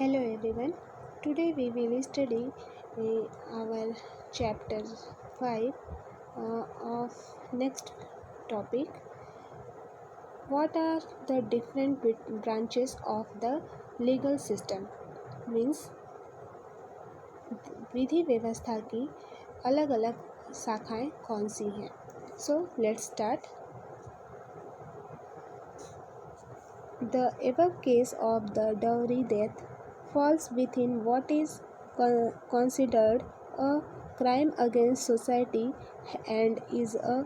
Hello everyone. Today we will study our chapter 5 of next topic. What are the different branches of the legal system? Means विधि व्यवस्था की अलग अलग शाखाएं कौन सी हैं? So let's start. The above case of the dowry death falls within what is considered a crime against society and is a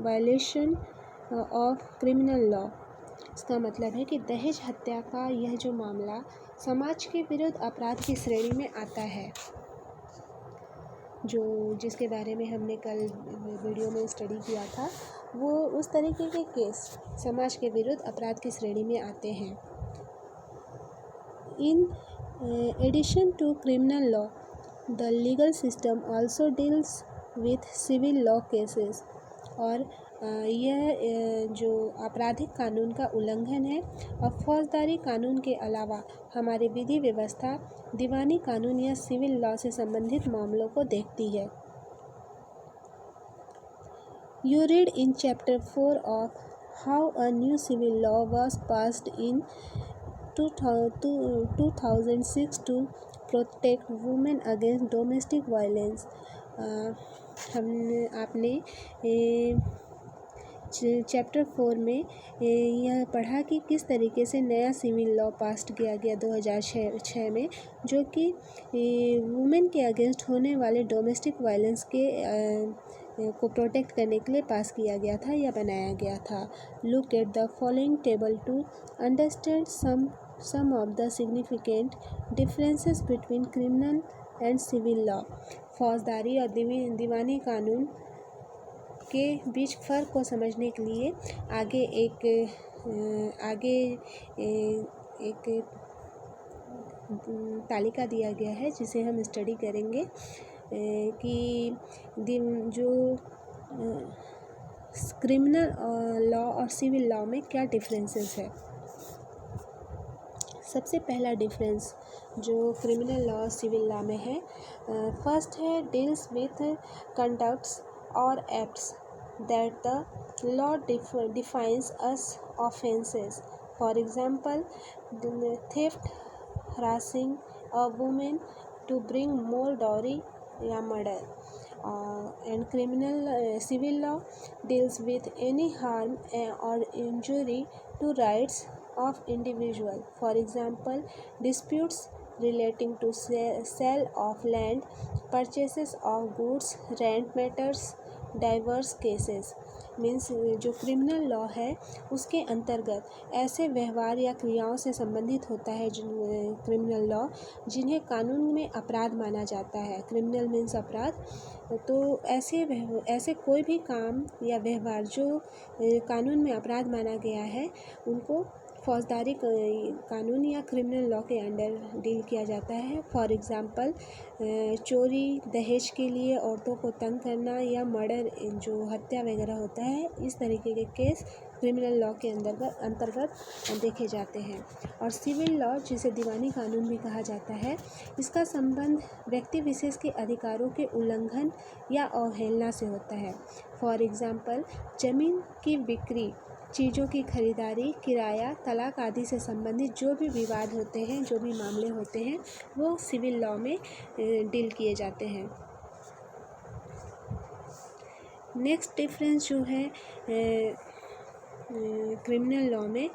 violation of criminal law. इसका मतलब है कि दहेज हत्या का यह जो मामला समाज के विरुद्ध अपराध की श्रेणी में आता है, जो जिसके बारे में हमने कल वीडियो में स्टडी किया था, वो उस तरीके के केस समाज के विरुद्ध अपराध की श्रेणी में आते हैं. In addition to criminal law, the legal system also deals with civil law cases. और यह जो आपराधिक कानून का उल्लंघन है और फौजदारी कानून के अलावा हमारे विधि व्यवस्था दीवानी कानून या सिविल लॉ से संबंधित मामलों को देखती है. You read in chapter 4 of how a new civil law was passed in 2006 to protect women against domestic violence. आपने चैप्टर 4 में यह पढ़ा कि किस तरीके से नया सिविल लॉ पास किया गया 2006 में, जो कि वुमेन के अगेंस्ट होने वाले डोमेस्टिक वायलेंस के को प्रोटेक्ट करने के लिए पास किया गया था या बनाया गया था. Look at the following table to understand some of the significant differences between criminal and civil law. फौजदारी और दीवानी कानून के बीच फ़र्क को समझने के लिए आगे एक तालिका दिया गया है जिसे हम स्टडी करेंगे कि जो क्रिमिनल लॉ और सिविल लॉ में क्या डिफरेंसेस है. सबसे पहला डिफरेंस जो क्रिमिनल लॉ और सिविल लॉ में है, फर्स्ट है डील्स विथ कंडक्ट्स और acts that the law defines as offences. For example, theft, harassing a women to bring more dowry या murder. And civil law deals with any harm और injury to rights of individual. For example, disputes relating to sale of land, purchases of goods, rent matters, diverse cases. Means जो criminal law है उसके अंतर्गत ऐसे व्यवहार या क्रियाओं से संबंधित होता है क्रिमिनल लॉ जिन्हें कानून में अपराध माना जाता है. क्रिमिनल मीन्स अपराध. तो ऐसे कोई भी काम या व्यवहार जो कानून में अपराध माना गया है उनको फौजदारी कानून या क्रिमिनल लॉ के अंडर डील किया जाता है. फॉर एग्जांपल, चोरी, दहेज के लिए औरतों को तंग करना या मर्डर, जो हत्या वगैरह होता है, इस तरीके के केस क्रिमिनल लॉ के अंतर्गत देखे जाते हैं. और सिविल लॉ, जिसे दीवानी कानून भी कहा जाता है, इसका संबंध व्यक्ति विशेष के अधिकारों के उल्लंघन या अवहेलना से होता है. फॉर एग्जांपल, जमीन की बिक्री, चीज़ों की खरीदारी, किराया, तलाक आदि से संबंधित जो भी विवाद होते हैं, जो भी मामले होते हैं, वो सिविल लॉ में डील किए जाते हैं. नेक्स्ट डिफरेंस जो है क्रिमिनल लॉ में,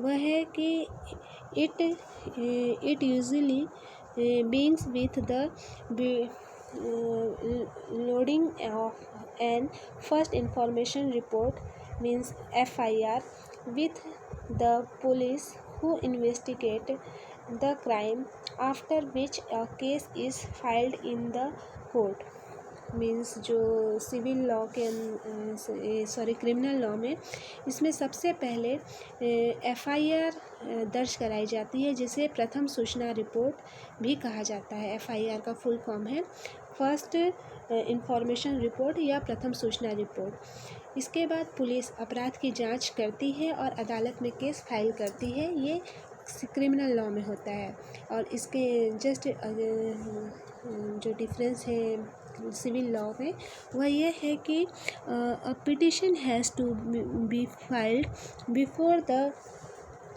वह है कि it usually begins with the loading of an first information report, means FIR, with the police who investigate the crime, after which a case is filed in the court. Means जो civil law के criminal law में, इसमें सबसे पहले FIR दर्ज कराई जाती है, जिसे प्रथम सूचना रिपोर्ट भी कहा जाता है. FIR का फुल फॉर्म है फर्स्ट इंफॉर्मेशन रिपोर्ट या प्रथम सूचना रिपोर्ट. इसके बाद पुलिस अपराध की जांच करती है और अदालत में केस फाइल करती है. ये क्रिमिनल लॉ में होता है। और इसके जस्ट जो डिफरेंस है सिविल लॉ में वह ये है कि a petition has to be filed before the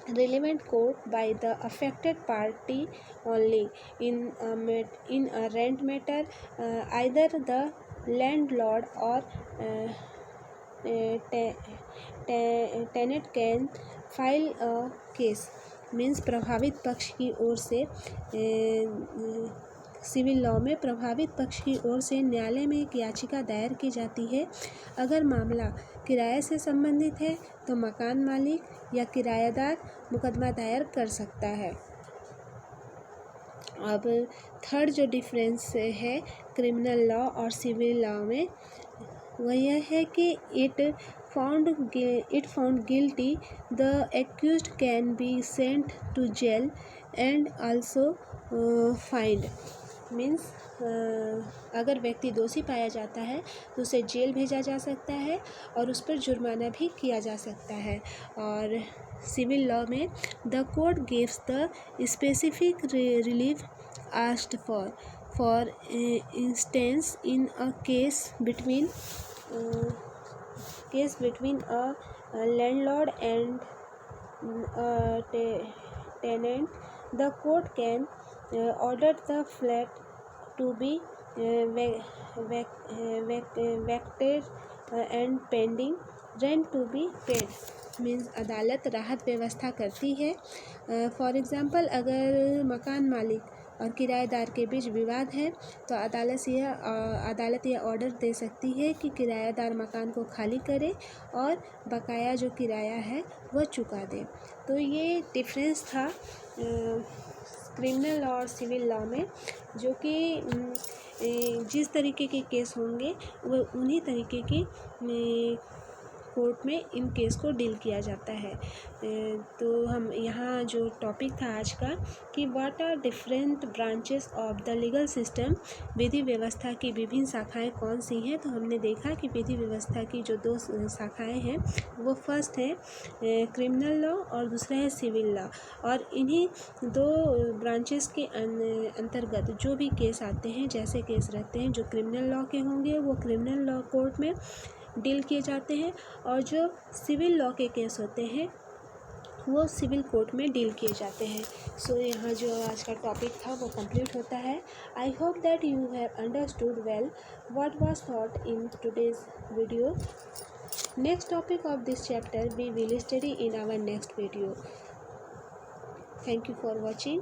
relevant court by the affected party only in a rent matter. Either the landlord or tenant can file a case. Means प्रभावित पक्ष की ओर से civil law में प्रभावित पक्ष की ओर से न्यायालय में एक याचिका दायर की जाती है। अगर मामला किराए से संबंधित है तो मकान मालिक या किराएदार मुकदमा दायर कर सकता है। अब थर्ड जो डिफरेंस है क्रिमिनल लॉ और सिविल लॉ में वह यह है कि it found guilty the accused can be sent to jail and also fined. Means अगर व्यक्ति दोषी पाया जाता है तो उसे जेल भेजा जा सकता है और उस पर जुर्माना भी किया जा सकता है। और सिविल लॉ में the court gives the specific relief asked for instance in a case between a landlord and tenant. The court can order the flat to be vacated and pending rent to be paid. Means अदालत राहत व्यवस्था करती है। For example अगर मकान मालिक और किराएदार के बीच विवाद है तो अदालत यह ऑर्डर दे सकती है कि किराएदार मकान को खाली करे और बकाया जो किराया है वह चुका दे। तो ये डिफरेंस था क्रिमिनल और सिविल लॉ में, जो कि जिस तरीके के केस होंगे वह उन्हीं तरीके की कोर्ट में इन केस को डील किया जाता है। तो हम यहाँ जो टॉपिक था आज का कि what are different branches of the legal system, विधि व्यवस्था की विभिन्न शाखाएं कौन सी हैं। तो हमने देखा कि विधि व्यवस्था की जो दो शाखाएं हैं वो फर्स्ट है क्रिमिनल लॉ और दूसरा है सिविल लॉ। और इन्हीं दो ब्रांचेस के अंतर्गत जो भी केस आते हैं, जैसे केस रहते हैं जो क्रिमिनल लॉ के होंगे वो क्रिमिनल लॉ कोर्ट में डील किए जाते हैं और जो सिविल लॉ के केस होते हैं वो सिविल कोर्ट में डील किए जाते हैं। सो यहाँ जो आज का टॉपिक था वो कंप्लीट होता है। I hope that you have understood well what was thought in today's video. Next topic of this chapter we will study in our next video. Thank you for watching.